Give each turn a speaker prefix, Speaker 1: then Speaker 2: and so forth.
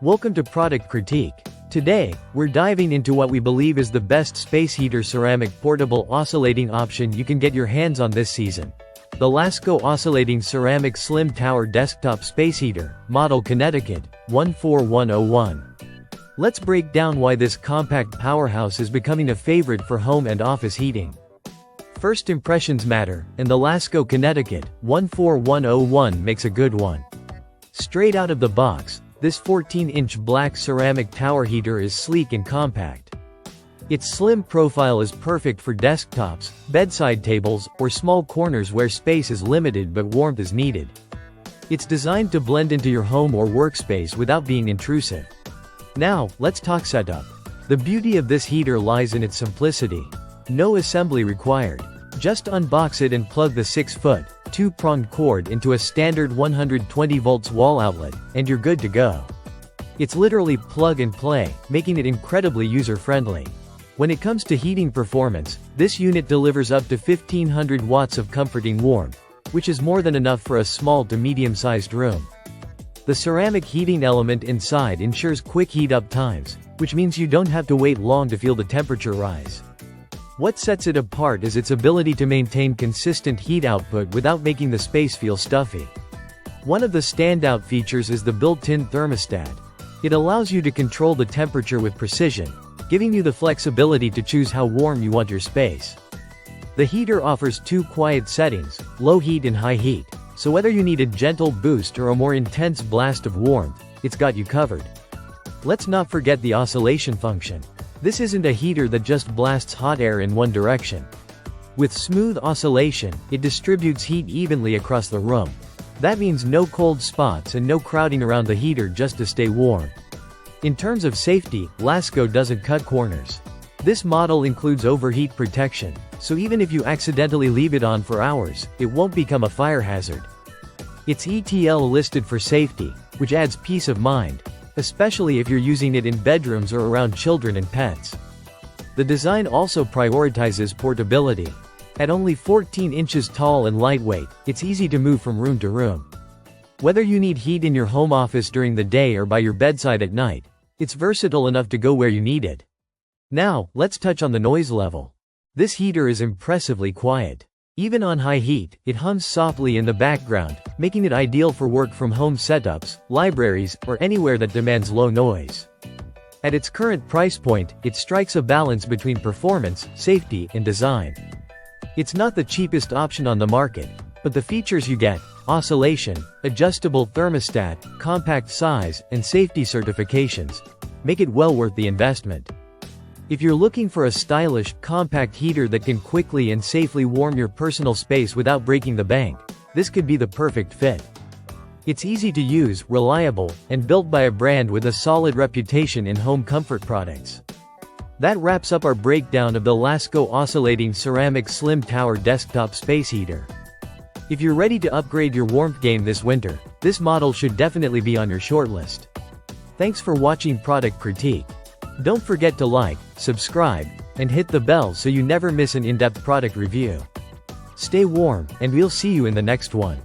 Speaker 1: Welcome to Product Critique. Today, we're diving into what we believe is the best space heater ceramic portable oscillating option you can get your hands on this season. The Lasko Oscillating Ceramic Slim Tower Desktop Space Heater, Model Connecticut, 14101. Let's break down why this compact powerhouse is becoming a favorite for home and office heating. First impressions matter, and the Lasko Connecticut, 14101 makes a good one. Straight out of the box, this 14-inch black ceramic tower heater is sleek and compact. Its slim profile is perfect for desktops, bedside tables, or small corners where space is limited but warmth is needed. It's designed to blend into your home or workspace without being intrusive. Now, let's talk setup. The beauty of this heater lies in its simplicity. No assembly required. Just unbox it and plug the 6-foot, 2-pronged cord into a standard 120 volts wall outlet, and you're good to go. It's literally plug and play, making it incredibly user-friendly. When it comes to heating performance, this unit delivers up to 1500 watts of comforting warmth, which is more than enough for a small to medium-sized room. The ceramic heating element inside ensures quick heat-up times, which means you don't have to wait long to feel the temperature rise. What sets it apart is its ability to maintain consistent heat output without making the space feel stuffy. One of the standout features is the built-in thermostat. It allows you to control the temperature with precision, giving you the flexibility to choose how warm you want your space. The heater offers two quiet settings, low heat and high heat, so whether you need a gentle boost or a more intense blast of warmth, it's got you covered. Let's not forget the oscillation function. This isn't a heater that just blasts hot air in one direction. With smooth oscillation, it distributes heat evenly across the room. That means no cold spots and no crowding around the heater just to stay warm. In terms of safety, Lasko doesn't cut corners. This model includes overheat protection, so even if you accidentally leave it on for hours, it won't become a fire hazard. It's ETL listed for safety, which adds peace of mind, especially if you're using it in bedrooms or around children and pets. The design also prioritizes portability. At only 14 inches tall and lightweight, it's easy to move from room to room. Whether you need heat in your home office during the day or by your bedside at night, it's versatile enough to go where you need it. Now, let's touch on the noise level. This heater is impressively quiet. Even on high heat, it hums softly in the background, making it ideal for work-from-home setups, libraries, or anywhere that demands low noise. At its current price point, it strikes a balance between performance, safety, and design. It's not the cheapest option on the market, but the features you get, oscillation, adjustable thermostat, compact size, and safety certifications, make it well worth the investment. If you're looking for a stylish, compact heater that can quickly and safely warm your personal space without breaking the bank, this could be the perfect fit. It's easy to use, reliable, and built by a brand with a solid reputation in home comfort products. That wraps up our breakdown of the Lasko Oscillating Ceramic Slim Tower Desktop Space Heater. If you're ready to upgrade your warmth game this winter, this model should definitely be on your shortlist. Thanks for watching Product Critique. Don't forget to like, subscribe, and hit the bell so you never miss an in-depth product review. Stay warm, and we'll see you in the next one.